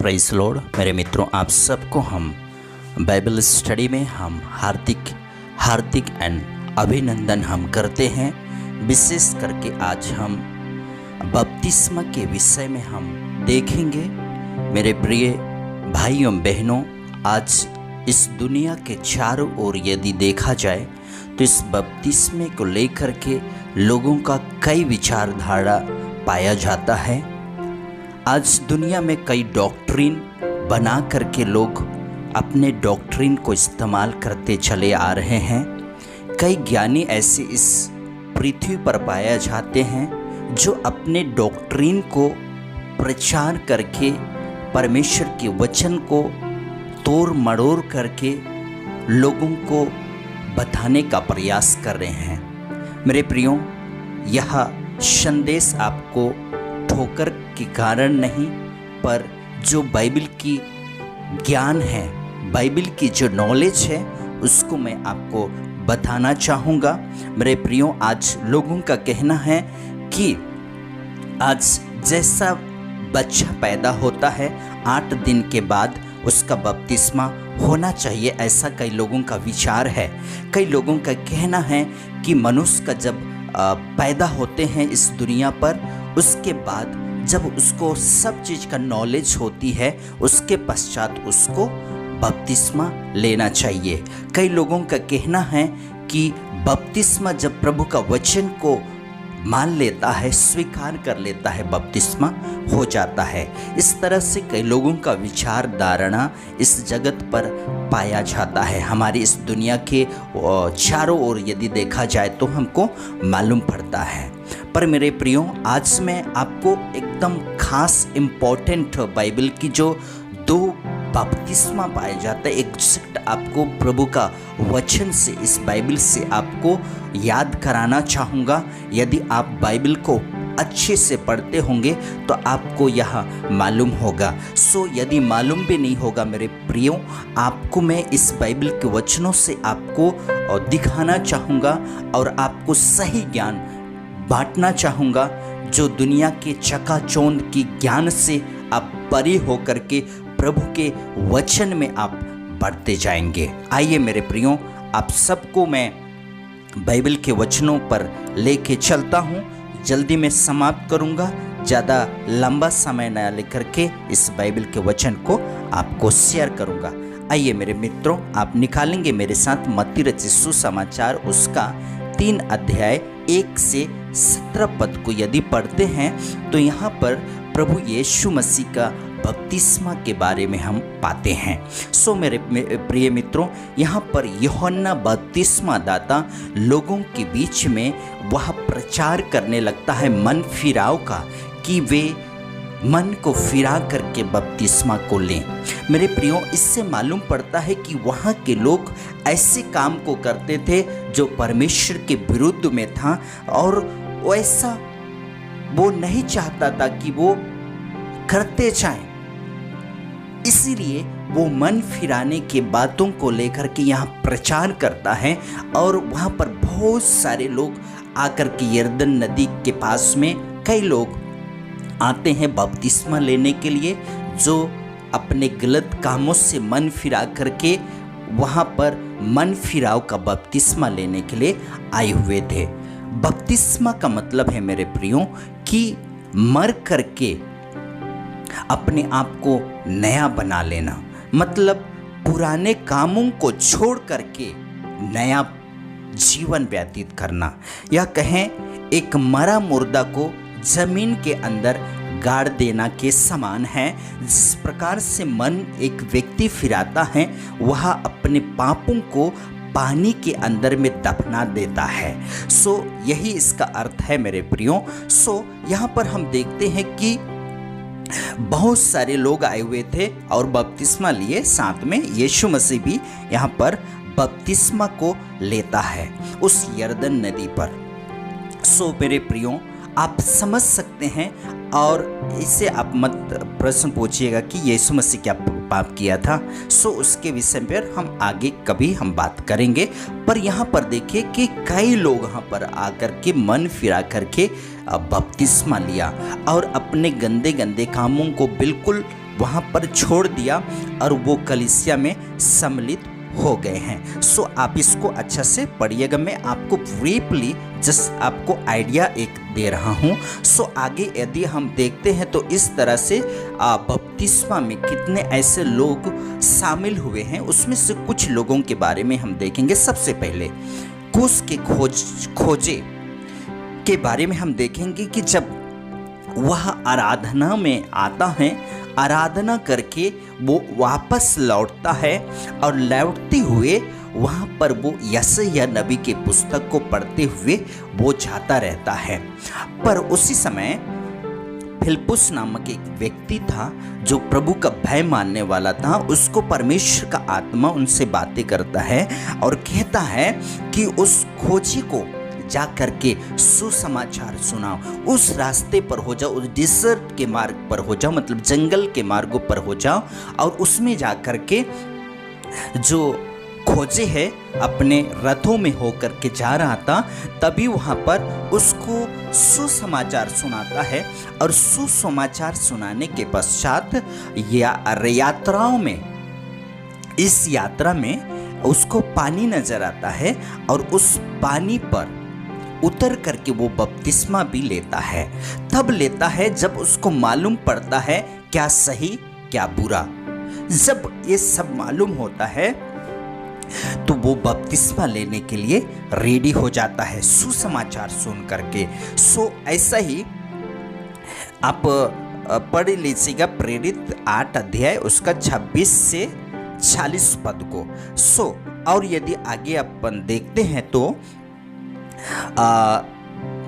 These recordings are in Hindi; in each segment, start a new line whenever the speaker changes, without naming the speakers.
Praise Lord. मेरे मित्रों, आप सबको हम बाइबल स्टडी में हम हार्दिक एंड अभिनंदन हम करते हैं। विशेष करके आज हम बपतिस्मा के विषय में हम देखेंगे। मेरे प्रिय भाइयों बहनों, आज इस दुनिया के चारों ओर यदि देखा जाए तो इस बपतिस्मे को लेकर के लोगों का कई विचारधारा पाया जाता है। आज दुनिया में कई डॉक्ट्रिन बना करके लोग अपने डॉक्ट्रिन को इस्तेमाल करते चले आ रहे हैं। कई ज्ञानी ऐसे इस पृथ्वी पर पाए जाते हैं जो अपने डॉक्ट्रिन को प्रचार करके परमेश्वर के वचन को तोड़ मड़ोड़ करके लोगों को बताने का प्रयास कर रहे हैं। मेरे प्रियो, यह संदेश आपको ठोकर के कारण नहीं, पर जो बाइबल की ज्ञान है, बाइबल की जो नॉलेज है, उसको मैं आपको बताना चाहूँगा। मेरे प्रियो, आज लोगों का कहना है कि आज जैसा बच्चा पैदा होता है 8 दिन के बाद उसका बपतिस्मा होना चाहिए, ऐसा कई लोगों का विचार है। कई लोगों का कहना है कि मनुष्य का जब पैदा होते हैं इस दुनिया पर, उसके बाद जब उसको सब चीज़ का नॉलेज होती है, उसके पश्चात उसको बपतिस्मा लेना चाहिए। कई लोगों का कहना है कि बपतिस्मा जब प्रभु का वचन को मान लेता है, स्वीकार कर लेता है, बपतिस्मा हो जाता है। इस तरह से कई लोगों का विचार धारणा इस जगत पर पाया जाता है। हमारी इस दुनिया के चारों ओर यदि देखा जाए तो हमको मालूम पड़ता है। पर मेरे प्रियो, आज मैं आपको एकदम खास इम्पोर्टेंट बाइबल की जो 2 बपतिस्मा पाए जाता है, एग्जैक्ट आपको प्रभु का वचन से, इस बाइबल से आपको याद कराना चाहूँगा। यदि आप बाइबल को अच्छे से पढ़ते होंगे तो आपको यह मालूम होगा। यदि मालूम भी नहीं होगा मेरे प्रियो, आपको मैं इस बाइबल के वचनों से आपको दिखाना चाहूँगा और आपको सही ज्ञान बांटना चाहूँगा, जो दुनिया के चकाचौंध की ज्ञान से आप परे होकर के प्रभु के वचन में आप बढ़ते जाएंगे। आइए मेरे प्रियो, आप सबको मैं बाइबल के वचनों पर लेके चलता हूँ। जल्दी में समाप्त करूँगा, ज़्यादा लंबा समय न लेकर के इस बाइबल के वचन को आपको शेयर करूँगा। आइए मेरे मित्रों, आप निकालेंगे मेरे साथ मत्ती रचित सुसमाचार उसका 3 अध्याय 1 से 17 पद को यदि पढ़ते हैं तो यहाँ पर प्रभु यीशु मसीह का बपतिस्मा के बारे में हम पाते हैं। मेरे प्रिय मित्रों, यहाँ पर यूहन्ना बपतिस्मा दाता लोगों के बीच में वह प्रचार करने लगता है मन फिराव का, कि वे मन को फिरा करके बपतिस्मा को लें। मेरे प्रियो, इससे मालूम पड़ता है कि वहाँ के लोग ऐसे काम को करते थे जो परमेश्वर के विरुद्ध में था, और वैसा वो नहीं चाहता था कि वो करते जाएं। इसीलिए वो मन फिराने के बातों को लेकर के यहाँ प्रचार करता है, और वहाँ पर बहुत सारे लोग आकर के यरदन नदी के पास में कई लोग आते हैं बपतिस्मा लेने के लिए, जो अपने गलत कामों से मन फिरा करके वहाँ पर मन फिराव का बपतिस्मा लेने के लिए आए हुए थे। बपतिस्मा का मतलब है मेरे प्रियो कि मर करके अपने आप को नया बना लेना, मतलब पुराने कामों को छोड़ करके नया जीवन व्यतीत करना, या कहें एक मरा मुर्दा को जमीन के अंदर गाड़ देना के समान है। जिस प्रकार से मन एक व्यक्ति फिराता है, वह अपने पापों को पानी के अंदर में दफना देता है। यही इसका अर्थ है मेरे प्रियो। यहाँ पर हम देखते हैं कि बहुत सारे लोग आए हुए थे और बपतिस्मा लिए, साथ में यीशु मसीह भी यहाँ पर बपतिस्मा को लेता है उस यरदन नदी पर। मेरे प्रियो, आप समझ सकते हैं, और इससे आप मत प्रश्न पूछिएगा कि यीशु मसीह क्या पाप किया था। उसके विषय पर हम आगे कभी हम बात करेंगे। पर यहाँ पर देखिए कि कई लोग यहाँ पर आकर के मन फिरा करके बपतिस्मा लिया और अपने गंदे गंदे कामों को बिल्कुल वहाँ पर छोड़ दिया और वो कलीसिया में सम्मिलित हो गए हैं। सो आप इसको अच्छा से पढ़िएगा। मैं आपको ब्रीफली जस्ट आपको आइडिया एक दे रहा हूँ। सो आगे यदि हम देखते हैं तो इस तरह से बपतिस्मा में कितने ऐसे लोग शामिल हुए हैं, उसमें से कुछ लोगों के बारे में हम देखेंगे। सबसे पहले कुश के खोजे के बारे में हम देखेंगे कि जब वह आराधना में आता है, आराधना करके वो वापस लौटता है और लौटते हुए वहाँ पर वो यशायाह नबी के पुस्तक को पढ़ते हुए वो जाता रहता है। पर उसी समय फिलिप्पुस नामक एक व्यक्ति था जो प्रभु का भय मानने वाला था। उसको परमेश्वर का आत्मा उनसे बातें करता है और कहता है कि उस खोजी को जा करके सुसमाचार सुनाओ, उस रास्ते पर हो जाओ, उस डिसर्ट के मार्ग पर हो जाओ, मतलब जंगल के मार्गों पर हो जाओ और उसमें जा करके जो खोजे है अपने रथों में होकर के जा रहा था, तभी वहाँ पर उसको सुसमाचार सुनाता है। और सुसमाचार सुनाने के पश्चात यात्राओं में, इस यात्रा में उसको पानी नजर आता है और उस पानी पर उतर करके वो बपतिस्मा भी लेता है। तब लेता है जब उसको मालूम पड़ता है क्या सही क्या बुरा। जब ये सब मालूम होता है तो वो बपतिस्मा लेने के लिए रेडी हो जाता है सुसमाचार सुन करके। सो ऐसा ही आप पढ़ लीजिएगा प्रेरित 8 अध्याय उसका 26 से 40 पद को। सो और यदि आगे अपन देखते हैं तो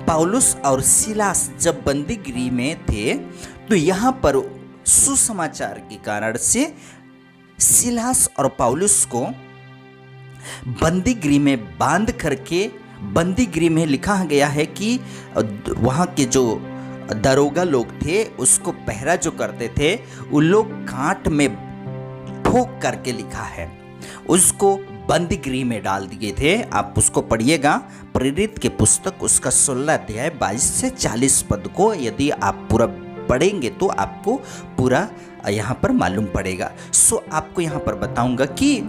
पौलुस और सिलास जब बंदीगृह में थे तो यहाँ पर सुसमाचार के कारण से सिलास और पौलुस को बंदीगृह में बांध करके, बंदीगृह में लिखा गया है कि वहाँ के जो दरोगा लोग थे उसको पहरा जो करते थे, उन लोग कांट में ठोक करके लिखा है उसको बंदीगृह में डाल दिए थे। आप उसको पढ़िएगा प्रेरित के पुस्तक उसका 16 अध्याय 22 से 40 पद को यदि आप पूरा पढ़ेंगे तो आपको पूरा यहाँ पर मालूम पड़ेगा। सो आपको यहाँ पर बताऊंगा कि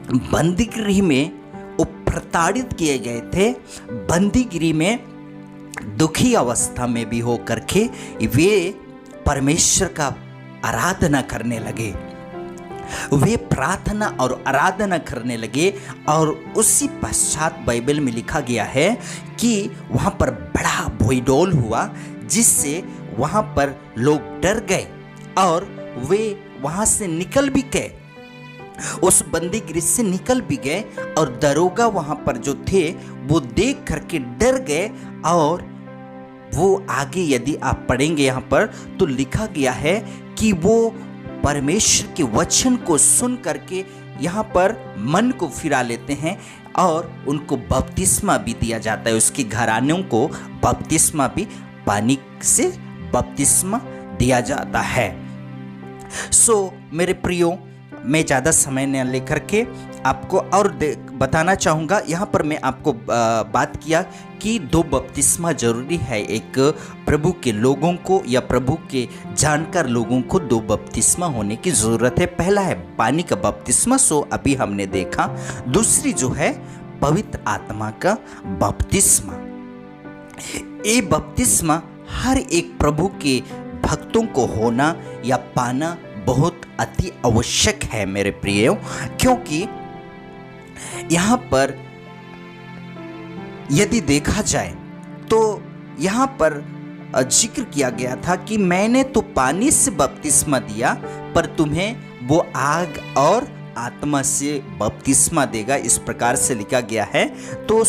बंदीगृह में वो प्रताड़ित किए गए थे। बंदीगृह में दुखी अवस्था में भी हो करके वे परमेश्वर का आराधना करने लगे, वे प्रार्थना और आराधना करने लगे। और उसी पश्चात बाइबल में लिखा गया है कि वहाँ पर बड़ा भूडोल हुआ जिससे वहाँ पर लोग डर गए और वे वहाँ से निकल भी गए, उस बंदीगृह से निकल भी गए। और दरोगा वहाँ पर जो थे वो देख करके डर गए। और वो आगे यदि आप पढ़ेंगे यहाँ पर तो लिखा गया है कि वो परमेश्वर के वचन को सुन करके यहाँ पर मन को फिरा लेते हैं और उनको बपतिस्मा भी दिया जाता है। उसके घरानों को बपतिस्मा भी, पानी से बपतिस्मा दिया जाता है। सो मेरे प्रियो, मैं ज़्यादा समय न लेकर के आपको और बताना चाहूँगा। यहाँ पर मैं आपको बात किया कि 2 बपतिस्मा जरूरी है। एक प्रभु के लोगों को या प्रभु के जानकार लोगों को 2 बपतिस्मा होने की ज़रूरत है। पहला है पानी का बपतिस्मा, सो अभी हमने देखा। दूसरी जो है पवित्र आत्मा का बपतिस्मा। ये बपतिस्मा हर एक प्रभु के भक्तों को होना या पाना बहुत अति आवश्यक है मेरे प्रियो, क्योंकि यहाँ पर यदि देखा जाए तो यहाँ पर जिक्र किया गया था कि मैंने तो पानी से बपतिस्मा दिया पर तुम्हें वो आग और आत्मा से बपतिस्मा देगा, इस प्रकार से लिखा गया है। तो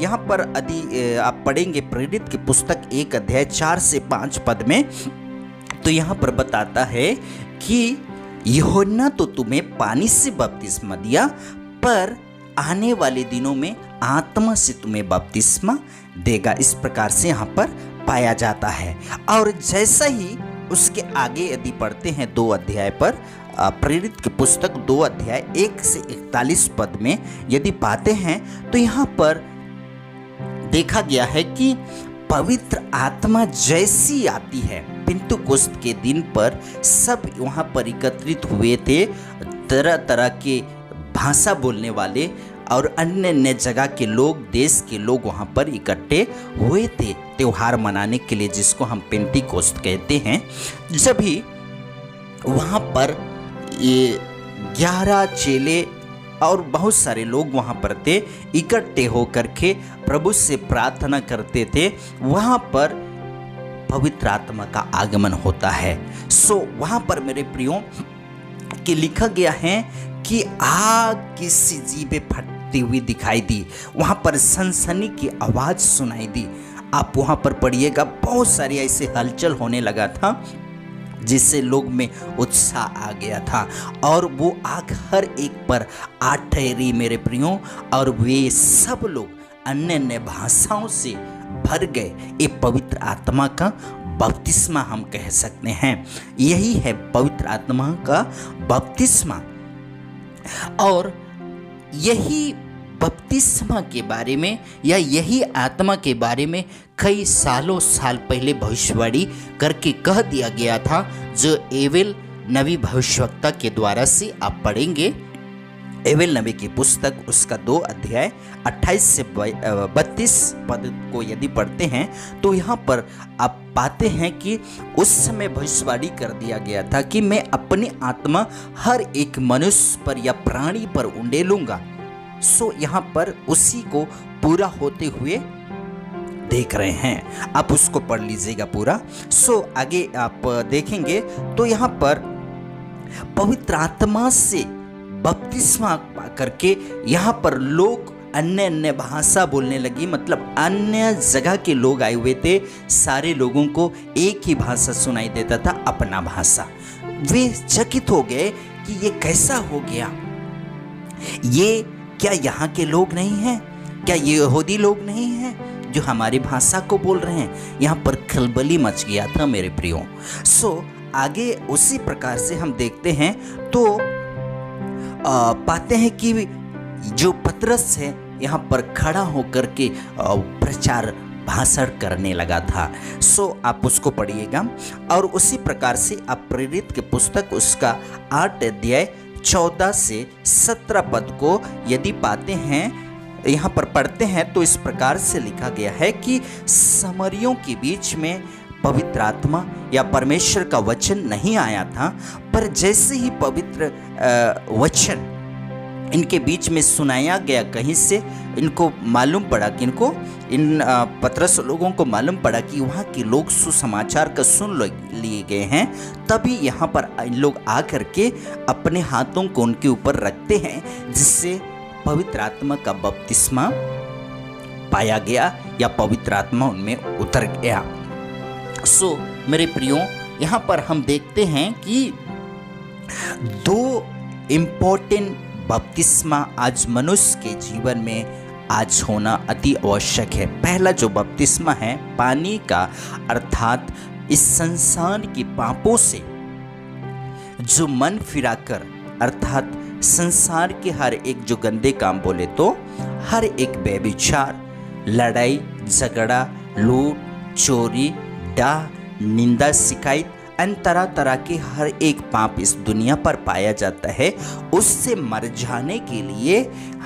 यहाँ पर यदि आप पढ़ेंगे प्रेरित की पुस्तक 1 अध्याय 4 से 5 पद में, तो यहाँ पर बताता है कि यूहन्ना तो तुम्हें पानी से बपतिस्मा दिया पर आने वाले दिनों में आत्मा से तुम्हें बपतिस्मा देगा, इस प्रकार से यहाँ पर पाया जाता है। और जैसा ही उसके आगे यदि पढ़ते हैं 2 अध्याय पर, प्रेरित की पुस्तक 2 अध्याय 1 से 41 पद में यदि पाते हैं तो यहाँ पर देखा गया है कि पवित्र आत्मा जैसी आती है, पिंतुकुस्त के दिन पर सब वहाँ पर एकत्रित हुए थे, तरह तरह के भाषा बोलने वाले और अन्य अन्य जगह के लोग, देश के लोग वहाँ पर इकट्ठे हुए थे त्योहार मनाने के लिए, जिसको हम पेंटिकोस्ट कहते हैं। जब भी वहाँ पर ये 11 चेले और बहुत सारे लोग वहाँ पर थे, इकट्ठे होकर के प्रभु से प्रार्थना करते थे, वहाँ पर पवित्र आत्मा का आगमन होता है। वहाँ पर मेरे प्रियो कि लिखा गया है कि आग की सीजीबें फटती हुई दिखाई दी, वहाँ पर सनसनी की आवाज़ सुनाई दी। आप वहाँ पर पढ़िएगा, बहुत सारी ऐसे हलचल होने लगा था जिससे लोग में उत्साह आ गया था, और वो आग हर एक पर आ ठहरी मेरे प्रियो, और वे सब लोग अन्य अन्य भाषाओं से भर गए। ये पवित्र आत्मा का बपतिस्मा हम कह सकते हैं। यही है पवित्र आत्मा का बपतिस्मा। और यही बपतिस्मा के बारे में या यही आत्मा के बारे में कई सालों साल पहले भविष्यवाणी करके कह दिया गया था, जो एवेल नबी भविष्यवक्ता के द्वारा से आप पढ़ेंगे। एवेल नबी की पुस्तक उसका 2 अध्याय 28 से 32 पद को यदि पढ़ते हैं तो यहाँ पर आप पाते हैं कि उस समय भविष्यवाणी कर दिया गया था कि मैं अपनी आत्मा हर एक मनुष्य पर या प्राणी पर उंडेलूंगा। यहाँ पर उसी को पूरा होते हुए देख रहे हैं, आप उसको पढ़ लीजिएगा पूरा। आगे आप देखेंगे तो यहाँ पर पवित्र आत्मा से बपतिस्मा करके यहाँ पर लोग अन्य अन्य भाषा बोलने लगी, मतलब अन्य जगह के लोग आए हुए थे, सारे लोगों को एक ही भाषा सुनाई देता था, अपना भाषा। वे चकित हो गए कि ये कैसा हो गया, ये क्या यहाँ के लोग नहीं हैं, क्या ये यहूदी लोग नहीं हैं जो हमारी भाषा को बोल रहे हैं। यहाँ पर खलबली मच गया था मेरे प्रियो। आगे उसी प्रकार से हम देखते हैं तो पाते हैं कि जो पतरस है यहाँ पर खड़ा होकर के प्रचार भाषण करने लगा था। आप उसको पढ़िएगा। और उसी प्रकार से आप प्रेरित के पुस्तक उसका 8 अध्याय 14 से 17 पद को यदि पाते हैं, यहाँ पर पढ़ते हैं तो इस प्रकार से लिखा गया है कि समरियों के बीच में पवित्र आत्मा या परमेश्वर का वचन नहीं आया था, पर जैसे ही पवित्र वचन इनके बीच में सुनाया गया कहीं से, इनको मालूम पड़ा कि इन पतरस लोगों को मालूम पड़ा कि वहाँ के लोग सुसमाचार का सुन लिए गए हैं, तभी यहाँ पर इन लोग आकर के अपने हाथों को उनके ऊपर रखते हैं, जिससे पवित्र आत्मा का बपतिस्मा पाया गया या पवित्र आत्मा उनमें उतर गया। मेरे प्रियो, यहाँ पर हम देखते हैं कि 2 इम्पोर्टेंट बपतिस्मा आज मनुष्य के जीवन में आज होना अति आवश्यक है। पहला जो बपतिस्मा है पानी का, अर्थात इस संसार के पापों से जो मन फिराकर, अर्थात संसार के हर एक जो गंदे काम बोले तो हर एक व्यभिचार, लड़ाई झगड़ा, लूट, चोरी, डाह, निंदा, शिकायत, अन्य तरह तरह के हर एक पाप इस दुनिया पर पाया जाता है, उससे मर जाने के लिए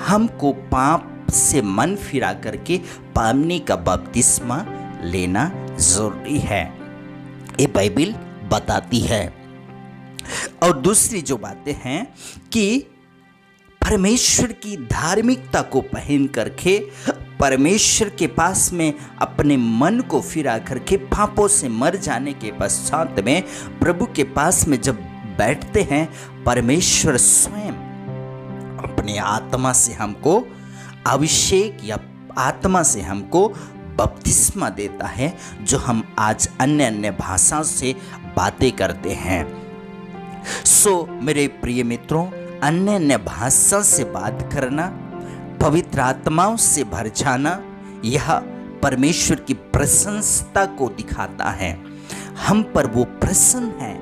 हमको पाप से मन फिरा करके पानी का बपतिस्मा लेना जरूरी है, ये बाइबल बताती है। और दूसरी जो बातें हैं कि परमेश्वर की धार्मिकता को पहन करके परमेश्वर के पास में अपने मन को फिरा करके पापों से मर जाने के पश्चात में प्रभु के पास में जब बैठते हैं, परमेश्वर स्वयं अपने आत्मा से हमको अभिषेक या आत्मा से हमको बपतिस्मा देता है, जो हम आज अन्य अन्य भाषा से बातें करते हैं। मेरे प्रिय मित्रों, अन्य अन्य भाषा से बात करना, पवित्र आत्माओं से भर जाना, यह परमेश्वर की प्रशंसता को दिखाता है। हम पर वो प्रसन्न है,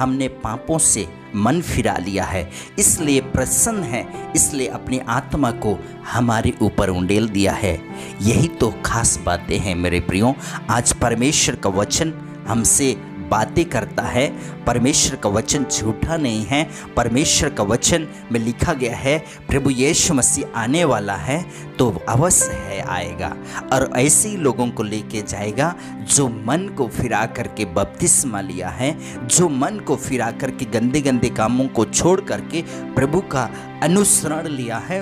हमने पापों से मन फिरा लिया है, इसलिए प्रसन्न है, इसलिए अपनी आत्मा को हमारे ऊपर उंडेल दिया है। यही तो खास बातें हैं मेरे प्रियो। आज परमेश्वर का वचन हमसे बातें करता है। परमेश्वर का वचन झूठा नहीं है। परमेश्वर का वचन में लिखा गया है प्रभु यीशु मसीह आने वाला है, तो अवश्य है आएगा और ऐसे ही लोगों को लेके जाएगा जो मन को फिरा करके बपतिस्मा लिया है, जो मन को फिरा करके गंदे गंदे कामों को छोड़ करके प्रभु का अनुसरण लिया है,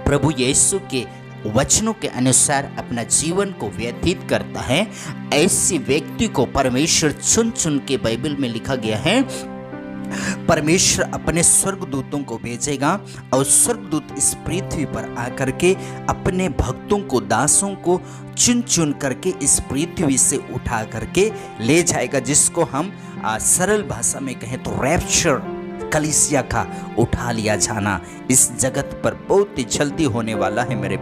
प्रभु यीशु के वचनों के अनुसार अपना जीवन को व्यतीत करता है। ऐसे व्यक्ति को परमेश्वर चुन चुन के बाइबल में लिखा गया है, परमेश्वर अपने स्वर्गदूतों को भेजेगा और स्वर्गदूत इस पृथ्वी पर आकर के अपने भक्तों को, दासों को चुन चुन करके इस पृथ्वी से उठा करके ले जाएगा, जिसको हम सरल भाषा में कहें तो रैप्चर, कलीसिया का उठा लिया जाना इस जगत पर बहुत ही जल्दी होने वाला है मेरे